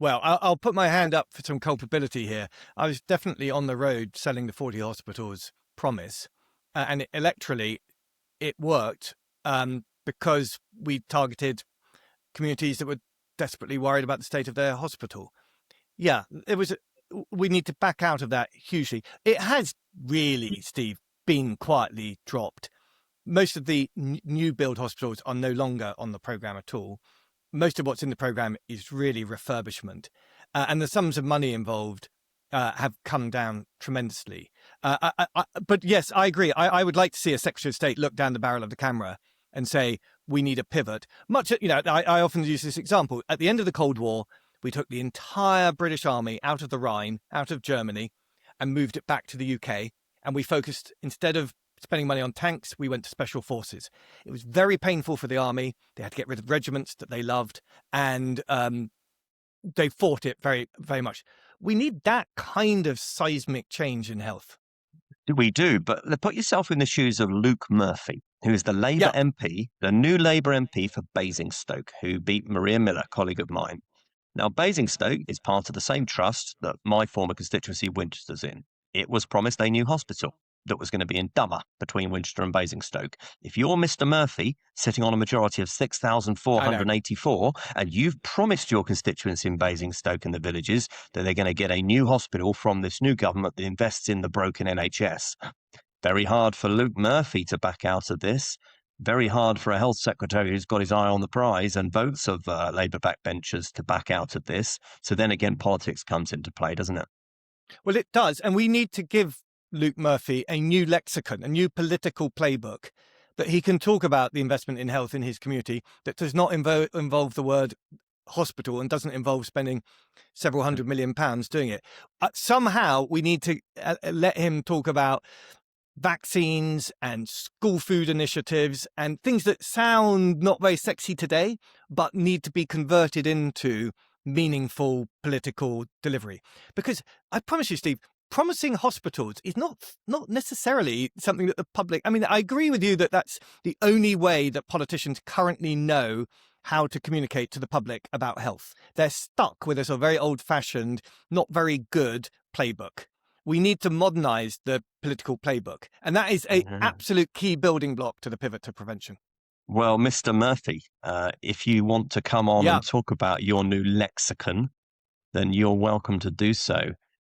Well, I'll put my hand up for some culpability here. I was definitely on the road selling the 40 hospitals promise, and electorally, it worked because we targeted communities that were desperately worried about the state of their hospital. Yeah, we need to back out of that hugely. It has really, Steve, been quietly dropped. Most of the new build hospitals are no longer on the programme at all. Most of what's in the programme is really refurbishment. And the sums of money involved have come down tremendously. But yes, I agree. I would like to see a Secretary of State look down the barrel of the camera and say, we need a pivot. I often use this example. At the end of the Cold War, we took the entire British Army out of the Rhine, out of Germany, and moved it back to the UK. And we focused, instead of spending money on tanks, we went to special forces. It was very painful for the army. They had to get rid of regiments that they loved, and they fought it very, very much. We need that kind of seismic change in health. We do, but put yourself in the shoes of Luke Murphy, who is the Labour MP, the new Labour MP for Basingstoke, who beat Maria Miller, colleague of mine. Now, Basingstoke is part of the same trust that my former constituency Winchester's in. It was promised a new hospital that was going to be in Dummer between Winchester and Basingstoke. If you're Mr. Murphy, sitting on a majority of 6,484, and you've promised your constituents in Basingstoke and the villages that they're going to get a new hospital from this new government that invests in the broken NHS, very hard for Luke Murphy to back out of this. Very hard for a health secretary who's got his eye on the prize and votes of Labour backbenchers to back out of this. So then again, politics comes into play, doesn't it? Well, it does. And we need to give Luke Murphy a new lexicon, a new political playbook that he can talk about the investment in health in his community that does not involve the word hospital and doesn't involve spending several £100 million doing it. Somehow we need to let him talk about vaccines and school food initiatives and things that sound not very sexy today, but need to be converted into meaningful political delivery. Because I promise you, Steve, promising hospitals is not necessarily something that the public... I mean, I agree with you that that's the only way that politicians currently know how to communicate to the public about health. They're stuck with a sort of very old-fashioned, not very good playbook. We need to modernize the political playbook. And that is an absolute key building block to the pivot to prevention. Well, Mr. Murphy, if you want to come on and talk about your new lexicon, then you're welcome to do so.